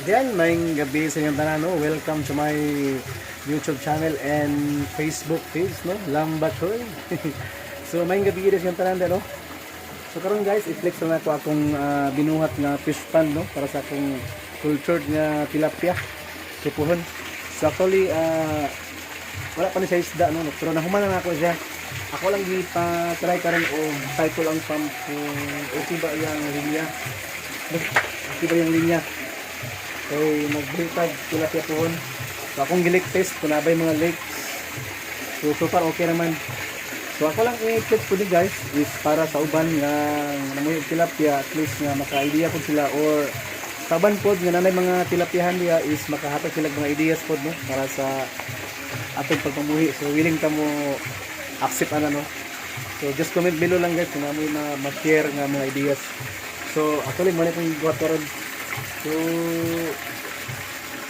Again, maing gabi sa inyong tanan, no? Welcome to my YouTube channel and Facebook page, no? Lambachoy. So, maing gabi sa inyong tanan, no? So, karon guys, i-flex na ako akong binuhat nga fish pan, no? Para sa akong cultured nga tilapia. Supuhon. So, actually, wala pa ni sa isda, no? Pero nahuman na ako siya. Ako lang gipa-try karon o cycle ang pump kung okay ba yung linya. Okay ba yung linya? So, mag-britag tilapia pohon. So, akong gilik test kung nabay mga legs. So far okay naman. So, ako lang i-test po ni guys is para sa uban nga namuyo tilapia, at least nga maka-idea po sila, or taban po nga nanay mga tilapiahan niya is makahatag sila mga ideas po, no? Para sa atong pagpamuhi. So, willing ka mo accept ano, no? So, just comment below lang guys kung namoy ma-share nga mga ideas. So, actually, muna itong guhat karon. So,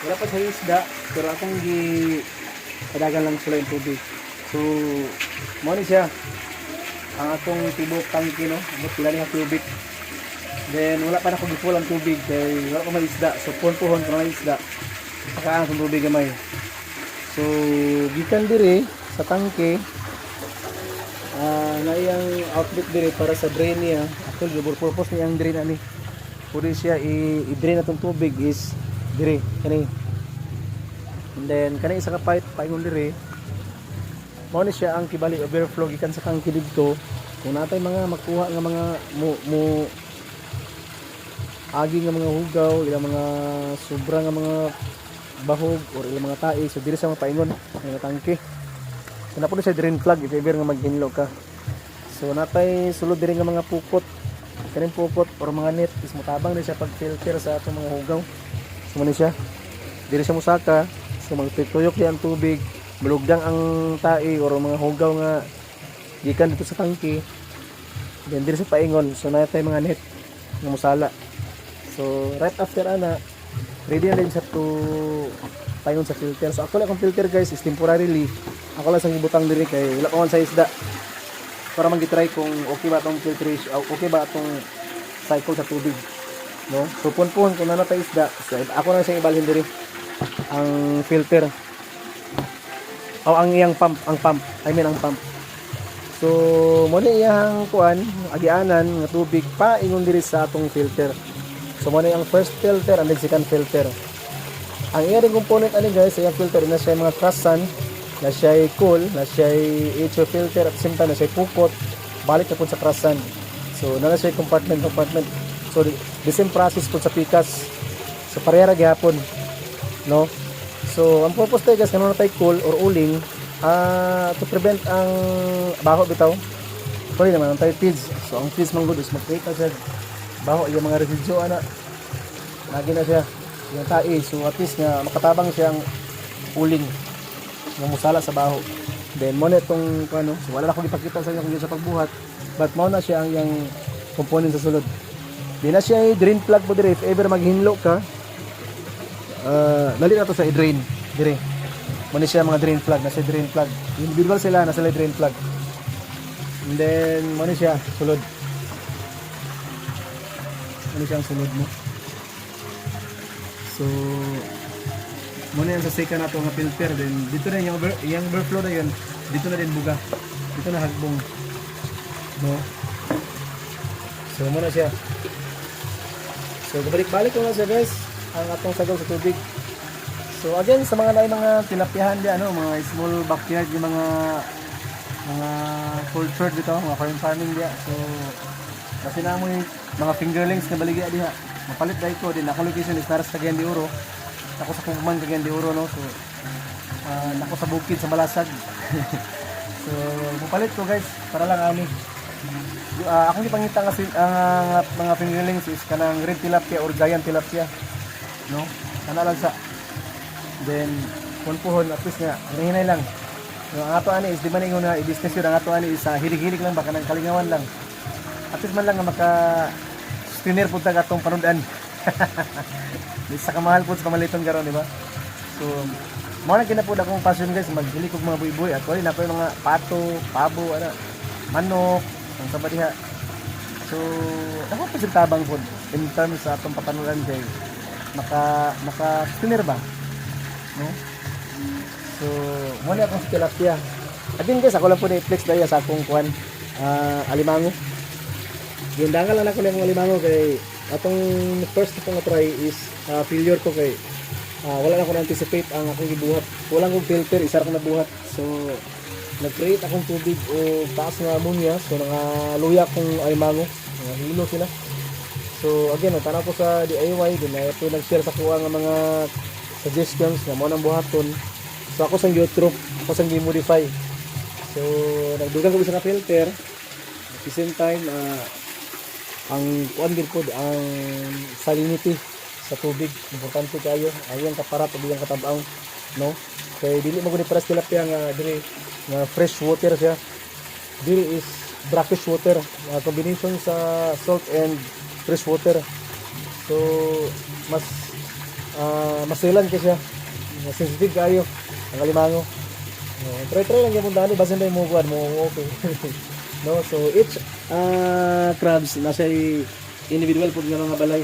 wala pa sa isda, pero akong padagan lang sila yung tubig. So, muna siya ang akong tibok tangki, no? Abot sila niya tubig. Then, wala pa na akong gipulang tubig dahil wala ko may isda. So, puhon-puhon ko may isda. Pakaan akong tubig gamay. So, gikan dire sa tangke, na iyang outlet dire para sa drain niya. Actually, double purpose niya ang drain ani. Pwede siya i-drain na itong tubig is dire, kani. And then, kani isa ka pipe, paingon dire. Mao ni siya ang kibali overflow gikan sa tangke didto. Kung natay mga makuha nga mga agi nga mga hugaw, ilang mga sobra nga mga bahog or ilang mga tae, so dire sa mga paingon nga tangke. So na po siya drain plug if ever nga maghinlo ka. So natay sulod dire nga mga pukot. Kaning pupot or mga net is mutabang din siya pag filter sa atong mga hugaw. So man siya. Diri siya musaka. So magtuyok diyan ang tubig, malugdang ang tae or mga hugaw nga gikan dito sa tangke. Then diri sa paingon. So natay mga net nga musala. So right after ana, ready na din siya to paingon sa filter. So actually akong filter guys is temporarily. Ako lang sang gibutang diri kay wala pa man sa isda. Para mag-try kung okay ba itong filtration, okay ba itong cycle sa tubig, no? So punpun kung ano tayo isda, so, ako na siyang ibalhin diri ang filter o ang iyang pump, ang pump. So muna iyang kuan agianan nga tubig pa ingon diri sa atong filter. So muna ang first filter and then second filter. Ang iyang component ani guys sa iyang filter na siya mga crush sand, na siya'y cool, na siya'y HO filter, at same time na siya'y pupot, balik na po sa krasan. So, na siya'y compartment. So, the same process po sa pikas. So, parehara gihapon, no? So, ang purpose tayo guys, kung tayo cool or uling, to prevent ang baho bitaw. Sorry naman, ang tayo feeds. So, ang feeds mong good is mag-create na siya baho, yung mga residue, lagi na siya, yung tae. So, at least nga, makatabang siyang uling nga musala sa baho. Then mo na itong ano, so wala na akong ipakita sa inyo kung sa pagbuhat, but mo na siya ang yang component sa sulod. Di na siya drain plug po dire if ever maghinlo ka. Dali na to sa i-drain dire. Mo na siya mga drain plug, nasa drain plug. Individual sila nasa drain plug. And then mo na siya sulod. Ano siya ang sulod mo? So muna yan sa seka na ito nga filter, then dito na yung overflow na yun, dito na din buga, dito na hagbong, no? So muna siya. So balik-balik ko na siya guys ang atong sagaw sa tubig. So again sa mga tilapiahan di mga small backyard, yung mga cultured dito, mga farming di. So kasi na mo yung mga fingerlings na baligya diha, mapalit dahil ko din ako location is naras Cagayan de Oro. Ako sa Pugman, Cagayan de Oro, no? So, ako sa bukid, sa Malasag. So, mapalit ko guys, para lang ani. Akong ipangita nga mga fingerlings is kanang red tilapia or giant tilapia, no? Kana lang sa. Then, punpuhon, at least nga, hinahinay lang. No, ang ato ani is, di man ingon na i-business yun, ang ato ani is hilig-hilig lang, baka nang kalingawan lang. At least man lang nga maka-sustainer po taga itong panudan. Sa kamahal po sa kamaliton karon, di ba? So, mo na kinapod akong passion guys, maghilig og mga buy-buy at wala na ko yung mga pato, pabo, manok, ang sabadiha. So, ako pa tabang po in terms sa atong patanuran kay naka spinner ba, no? So muna akong tilapia. Again guys, ako lang po na-flex dahil sa akong kuan alimango. Gindangan lang ako ng alimango kay atong first na kong try is failure ko kay wala na ako na-anticipate ang akong gibuhat. Walang kong filter, isa akong nabuhat. So nag-create akong tubig o taas nga ammonia. So nangaluya akong alimango, hilo sila. So again, nagtanaw ko sa DIY, din na ito nag-share sa kuha ng mga suggestions na mo nang buhaton. So ako sang YouTube, ako sang gi-modify. So nagdugang ko isa ka filter. At the same time, ang kuan din po ang salinity sa tubig, importante kayo. Ayang kaparat o biyang katabaang, no? Kay dili mo guni paras tilapia nga dili nga fresh water siya. Dili is brackish water, combination sa salt and fresh water. So mas masilan kasi siya. Mas sensitive kayo ang alimango. Try lang yung dani basin na mo kuan mo okay. No, so each crabs nasa individual po nga mga balay.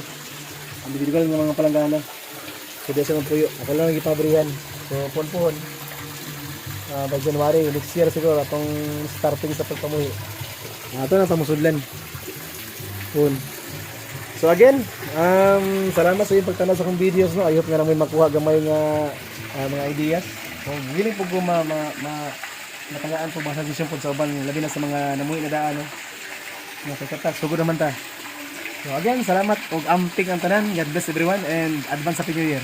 Individual nga mga palanggana. So desa ng puyo. Ako lang gipabrihan. So puhon-puhon. By January next year siguro atong starting sa pagpamuhi. Ato na sa musudlan. Pun. So again, salamat sa iyong pagtanaw sa akong videos, no. I hope nga na may makuha gamay nga mga ideas. So willing po ko matagaan po basta suggestion po sa uban labi na sa mga namuhi na daan, no. Nga katak sugod naman ta. So again, salamat og amping ang tanan. God bless everyone and advance happy new year.